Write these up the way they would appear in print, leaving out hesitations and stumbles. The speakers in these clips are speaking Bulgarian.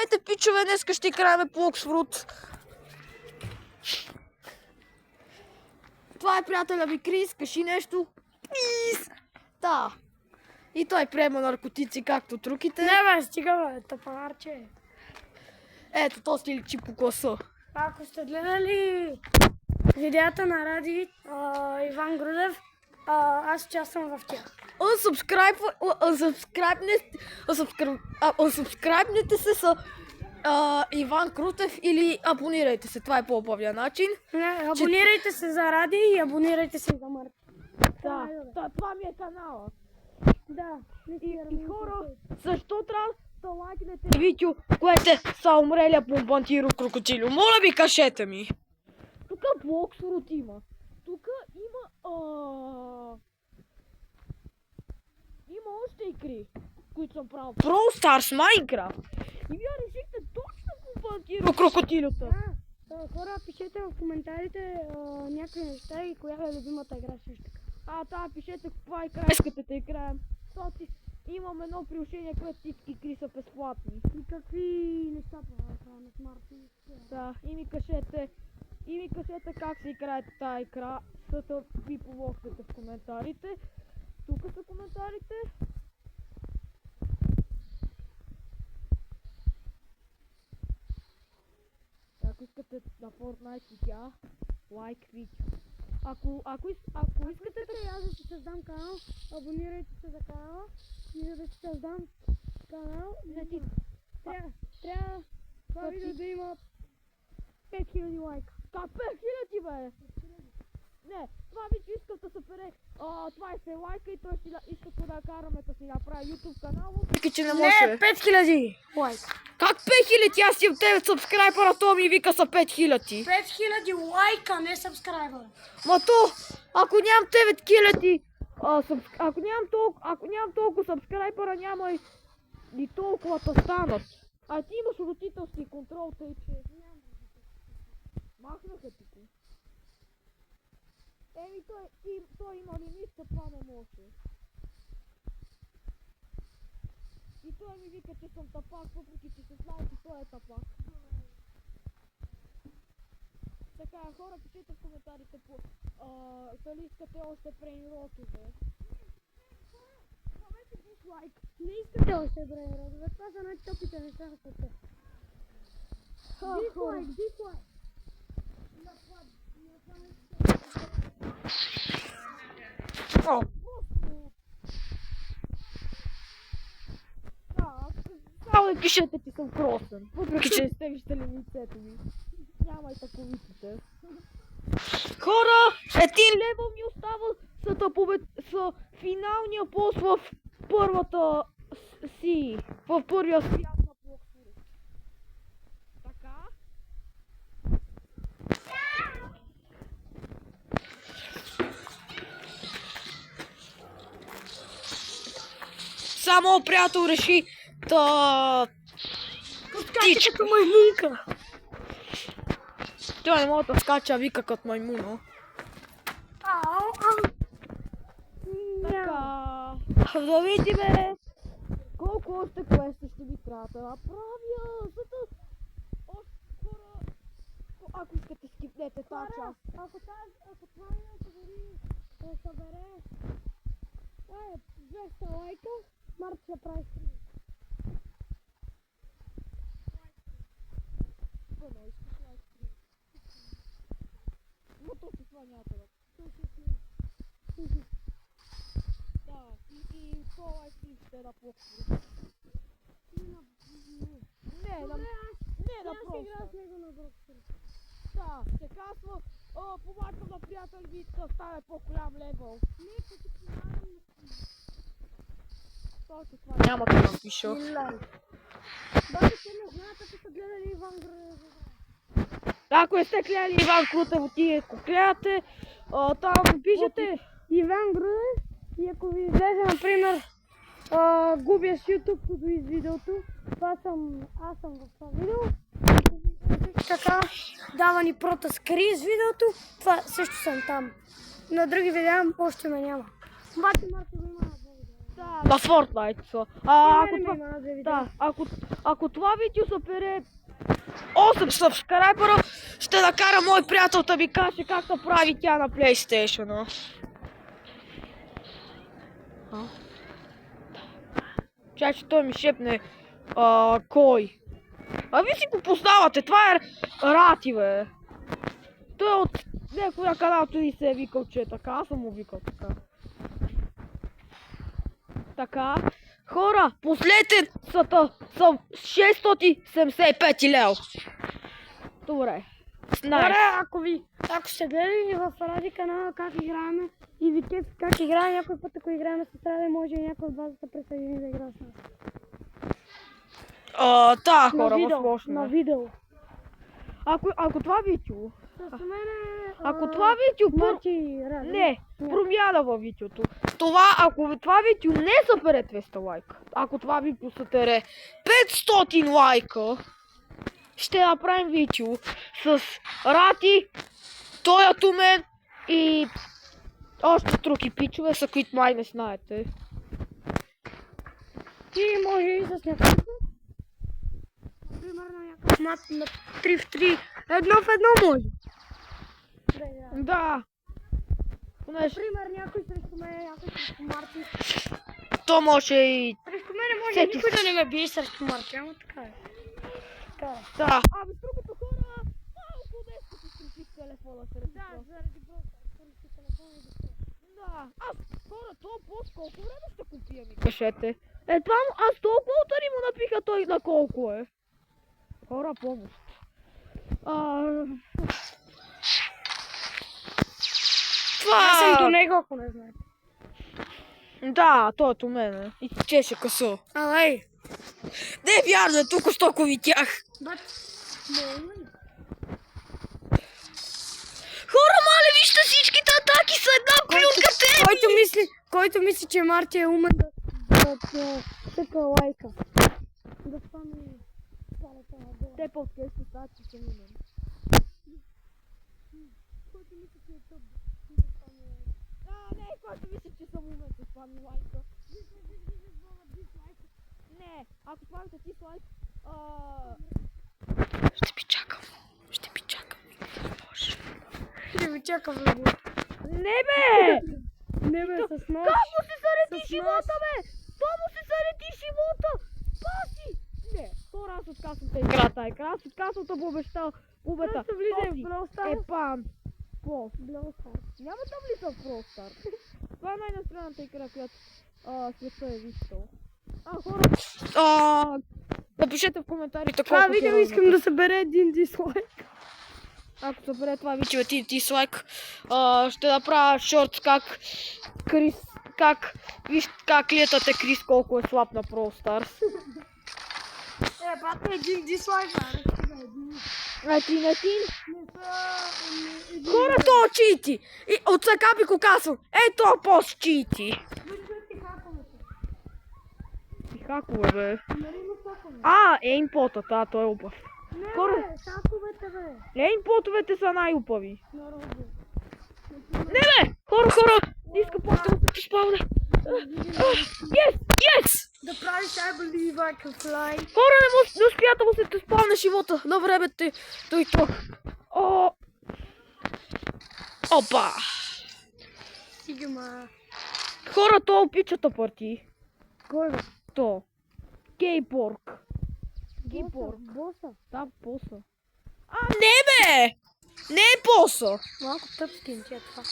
Здравейте, пичове, днеска ще играем по Оксфорд. Това е приятеля ми Крис, кажи нещо. Крис! Да. И той приема наркотици, както другите. Не бе, стига бе, тъпанарче. Ето, то си личи по гласа. Ако сте гледали видеята на Ради Иван Грудев, аз участвам в тях. Сабскрайбнете се с Иван Крутев или абонирайте се. Това е по-обавия начин. Не, абонирайте се за Ради и абонирайте се за Марти. Да, това ми е канала. Да. И хора, защо трябва да лайкнете видео, което са умрели бомбантиро крокодилю? Моля ви, кажете ми. Тук в Оксфорд има. Тук има има още игри, които съм правил. Brawl Stars, Minecraft. И вие решихте точно бомбантиро крокодилюта. Хора, пишете в коментарите някакви неща и коя е любимата игра също така. Пишете каква игра искате да играем. Имам едно приложение, което всички игри са безплатни. И какви неща правя на смарти? Да, и ми кажете как се играе тази игра, защото ви помогнете в коментарите. Тук са коментарите. Ако искате на Fortnite видеа, лайк видео. Ако искате да аз да си създам канал, абонирайте се за канала и за да си създам канал, трябва това видео да има 5000 лайка. Как 5000 бе? Не, това видео искам да събере 20 лайка и той иска да караме да си направи YouTube канал. Че не може. Не, 5000 лайка. Как 5000? Аз имам 9 сабскрайбъра, то ми вика са 5000. 5000 лайка, не сабскрайбъра. Ако нямам 9000, ако нямам толкова сабскрайбъра, няма и толкова да станат. А ти имаш родителски контрол, тъй че махнаха ти го. Той има лимит, това не може. И той ми вика, че съм тапак, въпреки че се знае, че той е тапак. Така, хора, пишете в коментарите дали искате още брейнротове. Правете дизлайк. Не искате още брейнротове. Това са най-тъпите неща на света. Дизлайк. Само да пишете, че съм кросен. Въпреки че не сте виждали лицето ми. Няма и таковиците. Хора, 1 левел ми остава с финалния бос в първата си. В първия свят на Оксфорд. Така. Само приятел реши да скача като маймунка. Той не може да скача, вика като маймуна. Така. Да видиме колко още квести ще ви трябва да направя. Хора, ако искате скипнете тази част. Ако това видео събере 200 лайка, Март ще прави стрим. Но то се това няма това. Да, и това лайк ще да по-скоро. Не, да просто. Да, се казва, помагам на приятел ви да стане по-голям левел. Не, като ти помагам на точно това няма да напиша. Бати те не знаят, ако са гледали Иван Грудев. Ако не сте гледали Иван Крутев, тие ако гледате, там пишете Иван Грудев и ако ви излезе, например, губя с YouTube-то из видеото, аз съм в това видео. Така, дава ни прота с Крис видеото, това също съм там. На други видеа още ме няма. Бати Марти го има на 2 видео. Да, на Fortnite са. Ако Мене това... има на две видео. Да, ако това видео събере 8 сабскрайбера, ще накара мой приятел да ми каже как да прави тя на PlayStation. Чай, че той ми шепне кой. А ви си го познавате, това е Рати, бе. Той е от някой канал, той се е викал, че е така, аз съм му викал така. Така. Хора, последен са 675 лева. Добре. Добре, ако сте гледали в Ради канала как играем и ви кеф как играем, някой път ако играем с Ради, може и някой от вас да се присъедини да игра с нас. Да, хора, възможно. На видео. Ако това видео... С мене... Ако това видео... Не, промяна във видеото. Ако това видео не събере 200 лайка, ако това видео събере 500 лайка, ще направим видео с Рати, той Тумен и още други пичове, са които май не знаете. И може и с някакъв. Например на някакъв мат на 3 в 3. Едно в едно може. Да. Например някой срещу мен, някой срещу Марти. То може и... Срещу мене може никой да не ме бие срещу Марти, ама така е. Да. Абе, другото хора, малко нещо си струших телефона сред това. Заради просто, струших телефона и да. Да, аз хора, то пост колко време ще купия ми кажете? Това аз толкова утари му напиха той на колко е. Хора, помощ. Аз съм до него, ако не знаете. Да, той е у мене. И чеше късо. Алей. Не е вярно, тук стоко видях. Хора, мале, вижте всичките атаки са една плюнка те! Който мисли, че Марти е умен да тъка лайка. Да спами палата на горе. Те по-скъсно стават, че съм умен. Който мисли, че е тъп да спами лайка. Не, който мисли, че съм умен, да спами лайка. Не, ако спамите дислайк, ще ви чакам. Ще ви чакам да го. Не бе! Не бе, с нощ. Как му се зареди живота, бе? То му се зареди живота! Паси! Не, хора, аз отказвам те играта. Аз отказвам да обещал. Убета. Просто влизай в Brawl Stars. Епан. Brawl Stars. Няма да влиза в Brawl Stars. Това е най-настроената игра, която света е виждал. Хора, напишете в коментарите това видео искам да събере един дислайк. Ако събере това видео един дислайк, ще направя шортс как летате Крис колко е слаб на Brawl Stars. Бате един дислайк, Един. Хора, то чити! От сега би го казвам, ето пост чити! И хакове, бе. Еймпотът, той е упав. Не, бе, хаковете, бе. Еймпотовете са най-упави. Не, бе! Хора! Иска по-тъл да ти спавне. Yes! Да правиш I believe I can fly. Хора, не успя да му се те спавне живота. На време той тук. Опа! Сигма. Хора, то опичата парти. Кой бе? То. Гейборг. Боса? Да, боса. Не бе! Не е боса. Малко тъп скин ти е това.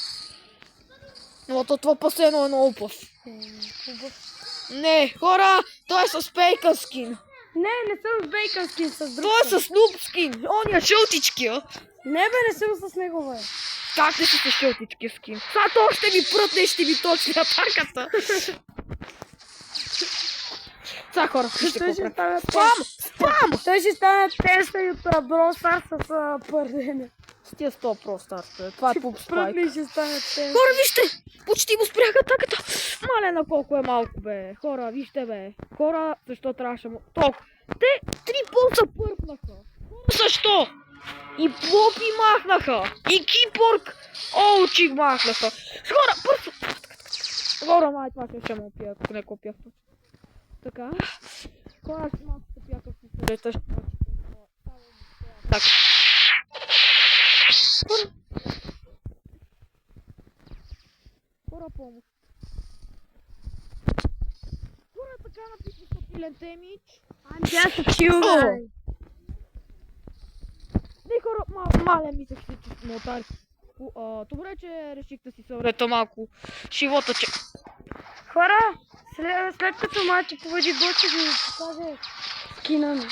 Но това последно е много упав. Не, хора, той е с бейкън скин. Не съм с бейкън скин, с друг. Той е с нуб скин. Он е жълтичкия. Не бе, не съм с него, бе. Как не си с жълтичкия скин? Сега то ще ми прътне и ще ми точи атаката. Сега хора, вижте какво прави. Спам! Той ще стане теста и от Brawl Stars с пърдене. С тия 100 Brawl Stars, това е пуп спайк. Пръдне ще стане теста. Хора, вижте! Почти му спряха атаката. Мале на колко е малко, бе. Хора, вижте, бе. Хора, защо трябваше му... Толкова. Те 3 пулса пърпнаха. Защо? И Блопи махнаха. И Киборг Олчик махнаха. Хора, бързо! Хора, май това ще му пия, ако не купя. Така. Хора, ще малко ще пия, ако се леташ. Так. Хора, помощ. Хора, така написано стопилен темич. I'm just a chill guy. Не, хора, мале ми се хвичи мотар. Добре, че реших да си съврето малко живота, че... Хора, след като мати победи гол, ще ви покаже скина ми.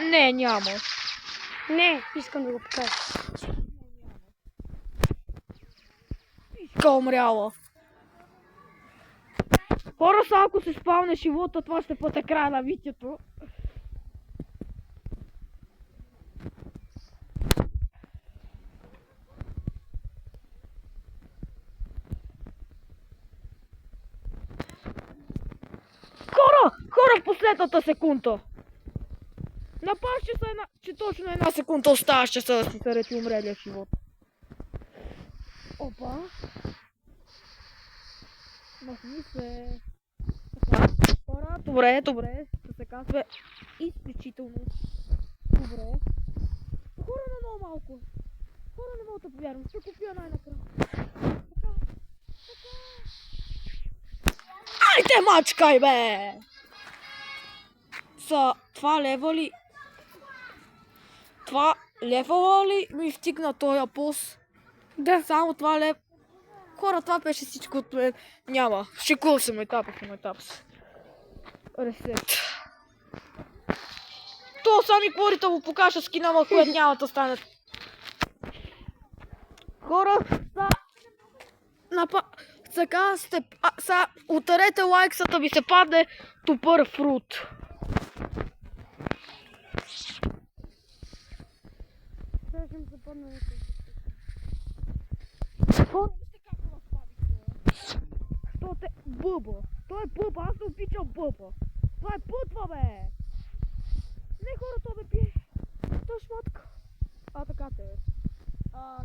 Не, няма. Не, искам да го покажа. Пишка умряла. Хора, само ако се спалне живота, това ще бъде края на видеото. Хора в последната секунда. Напаш, че точно една секунда оставаше да си заради умрелия живот. Опа. Махни се. Така. Хора, добре. Да се казва изключително добре. Хора на много малко. Хора не мога да повярвам. Ще купя най-накрая. Така. Айде, мачкай, бе! Това левели... Това левела ли ми втигна този пус? Да. Само това лев... Хора, това беше всичко от мен. Няма. Шикувал съм етапа. Ресет. То сами говори да му покажа скинама, което няма да стане. Хора, сега ударете лайк, за да ви се падне добър фрут. Сега ще ми се падне на Хора, вижте как го разпадих това. Що те... Бъба. Той е бъба, аз не обичам бъба. Това е бъдва, бе. Не, хора, то бе пие. Той е шматка. Така те е.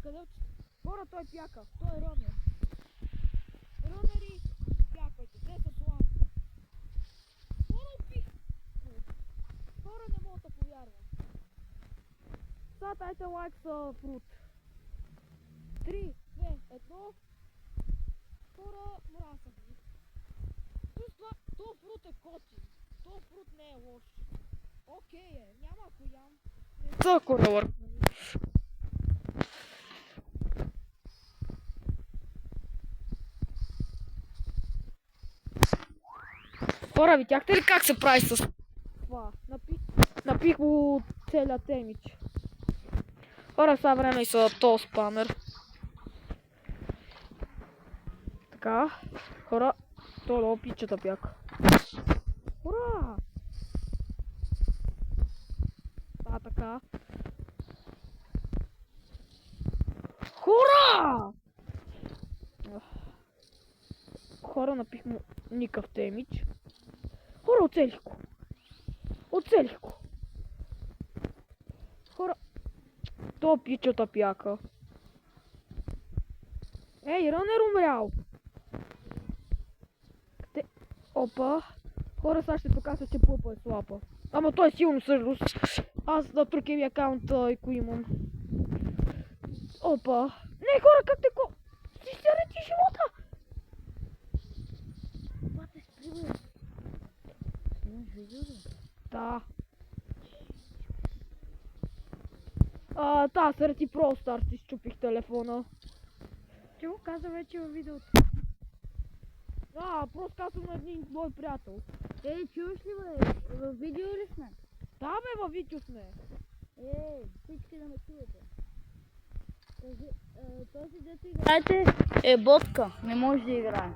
Къде отиш? Хора, той е пяка. Той е ронер. Ронери, пякайте. Те са слабки. Хора, убих. Хора, не мога да повярвам. Сега дайте лайк за фрут. 3, 2, 1. Хора, мраза ги. То фрут е котин. То фрут не е лош. Окей е, няма ако ям. Това хора върк. Хора, видяхте ли как се прави с това? Напих го целия темич. Хора, сега време и са този спамер. Така, хора, то долу пичата бяха. Хора! Така. Хора! Хора, напих му никакъв темич. Хора, оцелих го. Хора, то пичата пяка. Ей, Ранер умрял. Опа. Хора, сега ще покажа, че Пъпа е слаба. Ама той е силно всъщност. Аз на другия акаунт го имам. Опа. Не, хора, как те ко... Си се рети живота! Бате, спри, бе. Снимаш видео, бе? Да. Да, заради Brawl Stars си счупих телефона. Ти го каза вече във видеото. Да, просто казвам на един мой приятел. Ей, чуваш ли, бе? Във видео ли сме? Да, бе, във видео сме. Ей, всички да ме чуете. Този дето играете е ботка, не може да играе.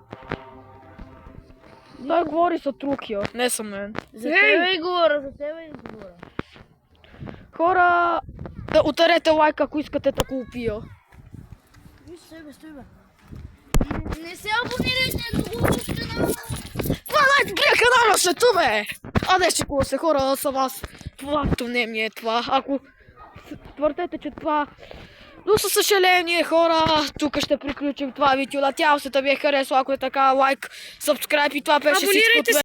Той говори с Трукия, не съм мен. За тебе и говоря, Хора, да ударете лайк, ако искате да го убия. Виж, стой бе. Не се абонирайте, много още на... Това най-добрия канал на света, бе! Не шикува се, хора, са вас. Плато не ми е това. Ако твърдете, че това Но със съжаление, хора, тук ще приключим това видео. Надявам се да ви е харесало. Ако е така, лайк, сабскрайб и това беше всичко от мен.